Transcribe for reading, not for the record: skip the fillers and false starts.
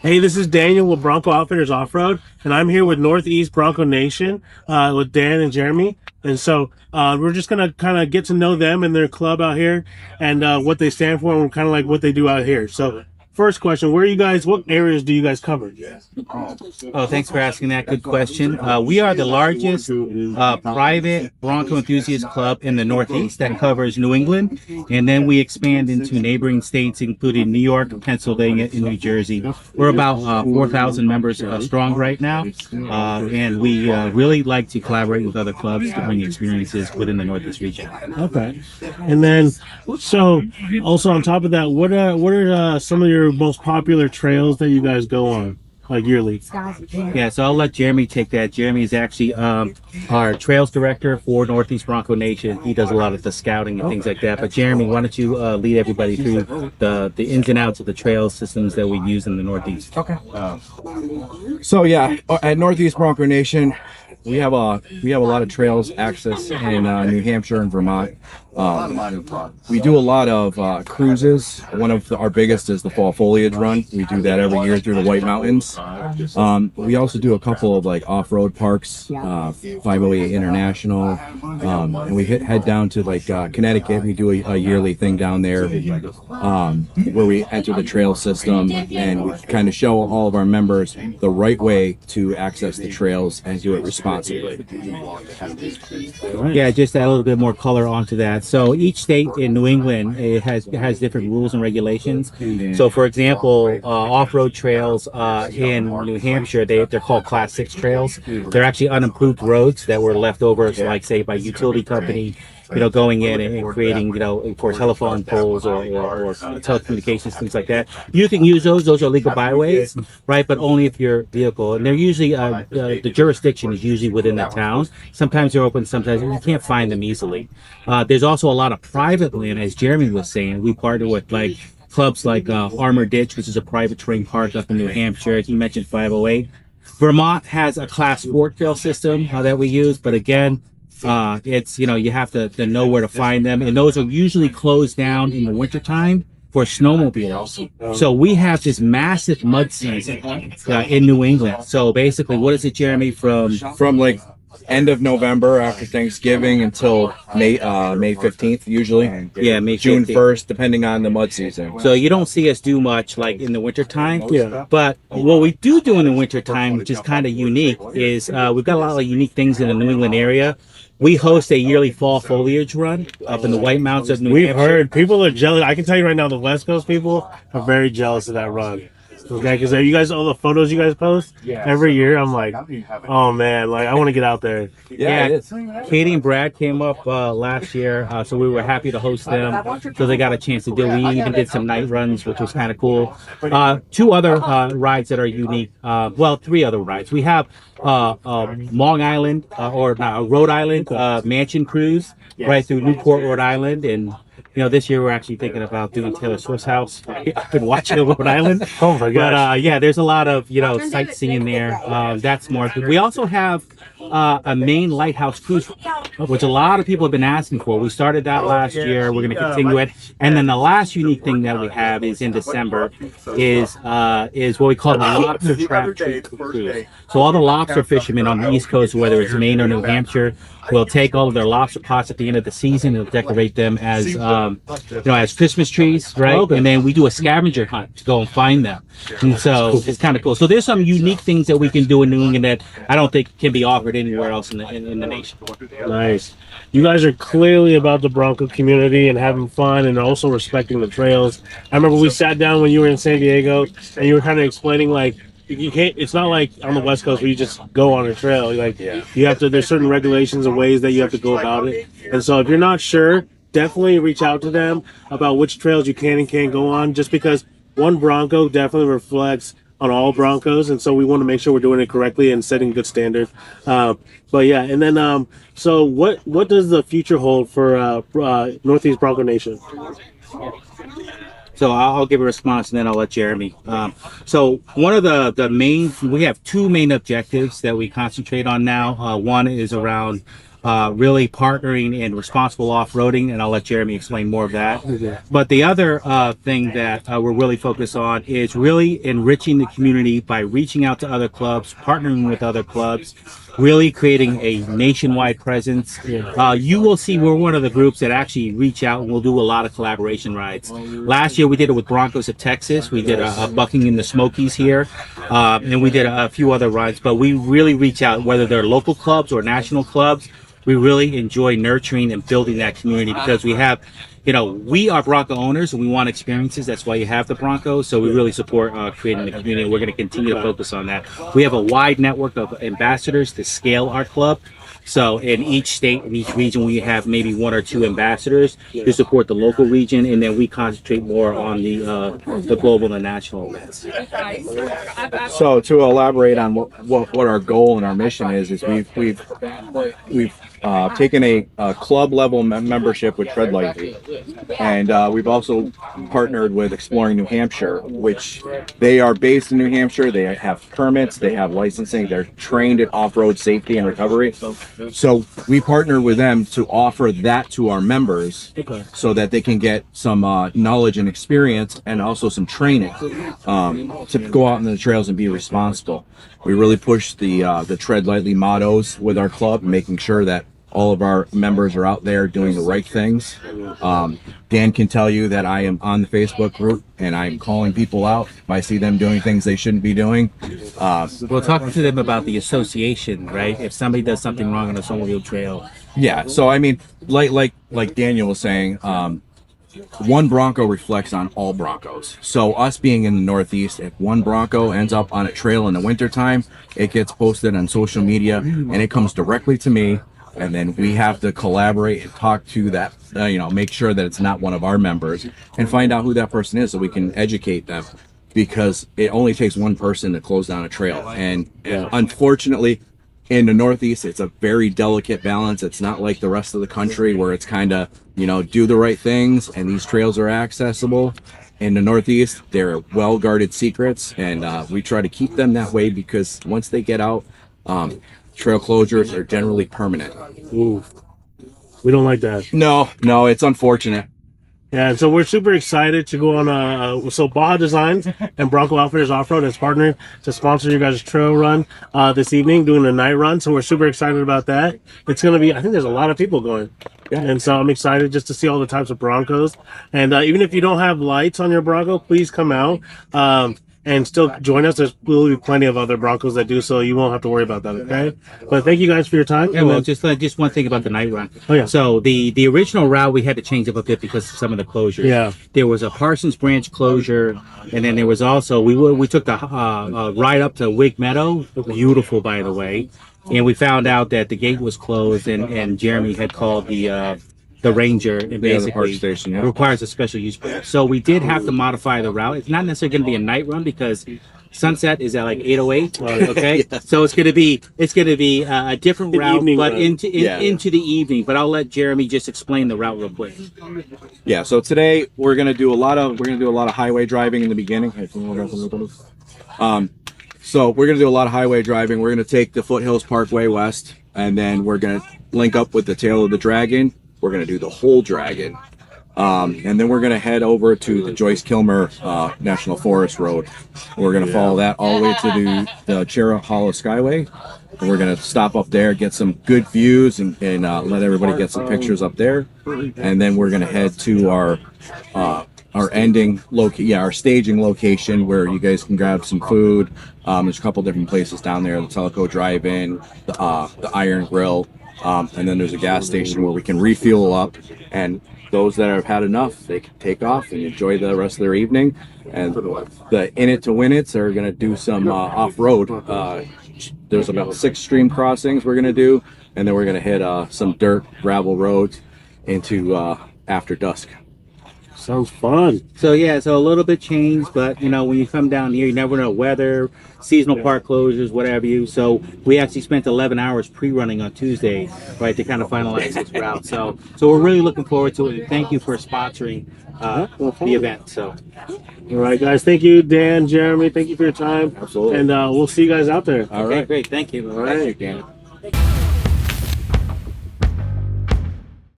Hey, this is Daniel with Bronco Outfitters Off-Road, and I'm here with Northeast Bronco Nation with Dan and Jeremy. And so we're just going to kind of get to know them and their club out here and what they stand for and kind of like what they do out here. So first question, what areas do you guys cover? Oh, thanks for asking that. Good question. We are the largest private Bronco enthusiast club in the Northeast that covers New England, and then we expand into neighboring states, including New York, Pennsylvania, and New Jersey. We're about 4,000 members strong right now, and we really like to collaborate with other clubs to bring experiences within the Northeast region. Okay. And then, so also on top of that, what are some of your most popular trails that you guys go on? Like yearly. Yeah, so I'll let Jeremy take that. Jeremy is actually our trails director for Northeast Bronco Nation. He does a lot of the scouting and things like that. But Jeremy, why don't you lead everybody through the ins and outs of the trail systems that we use in the Northeast? Okay. So yeah, at Northeast Bronco Nation, we have a lot of trails access in New Hampshire and Vermont. We do a lot of cruises. One of our biggest is the Fall Foliage Run. We do that every year through the White Mountains. We also do a couple of like off-road parks, 508 International, and we head down to like Connecticut. We do a yearly thing down there where we enter the trail system and we kind of show all of our members the right way to access the trails and do it responsibly. Yeah, just add a little bit more color onto that. So each state in New England has different rules and regulations. So for example, off-road trails in New Hampshire, they're called Class 6 trails. They're actually unimproved roads that were left over, like say by utility company, going in and creating, for telephone poles or telecommunications, things like that. You can use those. Those are legal byways, right? But only if your vehicle. And they're usually, the jurisdiction is usually within the town. Sometimes they're open, sometimes you can't find them easily. There's also a lot of private land, as Jeremy was saying. We partner with like clubs like Armor Ditch, which is a private terrain park up in New Hampshire. He mentioned 508. Vermont has a Class 4 trail system that we use, but again, it's, you have to know where to find them. And those are usually closed down in the wintertime for snowmobiles. So we have this massive mud season in New England. So basically, what is it, Jeremy, from like end of November after Thanksgiving until May 15th usually. Yeah, May 15th. June 1st, depending on the mud season. So you don't see us do much like in the wintertime. Yeah. But what we do in the wintertime, which is kind of unique, is we've got a lot of unique things in the New England area. We host a yearly fall foliage run up in the White Mountains of New Hampshire. We've heard people are jealous. I can tell you right now, the West Coast people are very jealous of that run. Okay, because you guys, all the photos you guys post every year, I'm like, oh man, like I want to get out there. Yeah, it is. Katie and Brad came up last year, so we were happy to host them. So they got a chance to do. We even did some night runs, which was kind of cool. Two other rides that are unique. Well, three other rides. We have Long Island Rhode Island mansion cruise right through Newport, Rhode Island, and this year we're actually thinking about doing Taylor Swift's house. I've been watching it in Rhode Island. Oh my gosh. But yeah, there's a lot of sightseeing there. That's more. We also have a main lighthouse cruise, which a lot of people have been asking for. We started that last year. We're going to continue it. And then the last unique thing that we have is in December is what we call the lobster trap cruise. So all the lobster fishermen on the East Coast, whether it's Maine or New Hampshire, will take all of their lobster pots at the end of the season and decorate them as as Christmas trees, right? Okay. And then we do a scavenger hunt to go and find them. And so it's kind of cool. So there's some unique things that we can do in New England that I don't think can be offered anywhere else in the nation. Nice. You guys are clearly about the Bronco community and having fun and also respecting the trails. I remember we sat down when you were in San Diego and you were kind of explaining like, you can't, it's not like on the West Coast where you just go on a trail. You have to, there's certain regulations and ways that you have to go about it. And so if you're not sure, definitely reach out to them about which trails you can and can't go on, just because one Bronco definitely reflects on all Broncos. And so we want to make sure we're doing it correctly and setting good standards. But yeah, and then, so what does the future hold for Northeast Bronco Nation? So I'll give a response and then I'll let Jeremy. So one of we have two main objectives that we concentrate on now. One is around really partnering in responsible off-roading, and I'll let Jeremy explain more of that. Okay. But the other thing that we're really focused on is really enriching the community by reaching out to other clubs, partnering with other clubs, really creating a nationwide presence. You will see we're one of the groups that actually reach out and we'll do a lot of collaboration rides. Last year we did it with Broncos of Texas. We did a bucking in the Smokies here, and we did a few other rides. But we really reach out, whether they're local clubs or national clubs. We really enjoy nurturing and building that community because we have, we are Bronco owners and we want experiences. That's why you have the Broncos. So we really support creating the community. We're going to continue to focus on that. We have a wide network of ambassadors to scale our club. So in each state, in each region, we have maybe 1 or 2 ambassadors to support the local region, and then we concentrate more on the global and national events. So to elaborate on what our goal and our mission is we've taken a club level membership with Tread Lightly, and we've also partnered with Exploring New Hampshire, which they are based in New Hampshire. They have permits, they have licensing, they're trained in off-road safety and recovery. So we partner with them to offer that to our members, so that they can get some knowledge and experience, and also some training to go out on the trails and be responsible. We really push the Tread Lightly mottos with our club, making sure that all of our members are out there doing the right things. Dan can tell you that I am on the Facebook group and I'm calling people out if I see them doing things they shouldn't be doing. We'll talk to them about the association, right? If somebody does something wrong on a snowmobile trail. Yeah. So I mean, like Daniel was saying, one Bronco reflects on all Broncos. So us being in the Northeast, if one Bronco ends up on a trail in the wintertime, it gets posted on social media and it comes directly to me. And then we have to collaborate and talk to that, make sure that it's not one of our members and find out who that person is so we can educate them, because it only takes one person to close down a trail. And unfortunately, in the Northeast, it's a very delicate balance. It's not like the rest of the country where it's kind of, do the right things and these trails are accessible. In the Northeast, they're well-guarded secrets, and we try to keep them that way because once they get out, trail closures are generally permanent. Ooh, we don't like that. No, it's unfortunate. Yeah, and so we're super excited to go on. So Baja Designs and Bronco Outfitters Off-Road has partnered to sponsor you guys' trail run this evening, doing a night run. So we're super excited about that. It's going to be, I think there's a lot of people going. Yeah. And so I'm excited just to see all the types of Broncos. And even if you don't have lights on your Bronco, please come out. And still join us. There will be plenty of other Broncos that do, so you won't have to worry about that, okay? But thank you guys for your time. Yeah, well, just one thing about the night run. Oh, yeah. So the original route, we had to change up a bit because of some of the closures. Yeah. There was a Parsons Branch closure, and then there was also, we took the ride up to Wig Meadow, beautiful, by the way, and we found out that the gate was closed, and Jeremy had called the ranger, and basically station, it requires a special use permit. So we did have to modify the route. It's not necessarily going to be a night run because sunset is at like 8:08. Okay, yeah. So it's going to be a different route, but into the evening. But I'll let Jeremy just explain the route real quick. Yeah. So today we're going to do a lot of highway driving in the beginning. So we're going to do a lot of highway driving. We're going to take the Foothills Parkway west, and then we're going to link up with the Tail of the Dragon. We're going to do the whole Dragon. And then we're going to head over to the Joyce Kilmer National Forest Road. We're going to follow that all the way to the Cherra Hollow Skyway. And we're going to stop up there, get some good views, and let everybody get some pictures up there. And then we're going to head to our staging location where you guys can grab some food. There's a couple different places down there: the Teleco Drive-In, the Iron Grill. And then there's a gas station where we can refuel up, and those that have had enough, they can take off and enjoy the rest of their evening. And the In It to Win It's are going to do some off-road. There's about 6 stream crossings we're going to do, and then we're going to hit some dirt gravel roads into after dusk. Sounds fun. So a little bit changed, but when you come down here, you never know weather, seasonal park closures, whatever you. So we actually spent 11 hours pre-running on Tuesday, right, to kind of finalize this route. So we're really looking forward to it. And thank you for sponsoring the event. So, all right, guys. Thank you, Dan, Jeremy. Thank you for your time. Absolutely. And we'll see you guys out there. All right. Great. Thank you. All right. Thank you, Dan.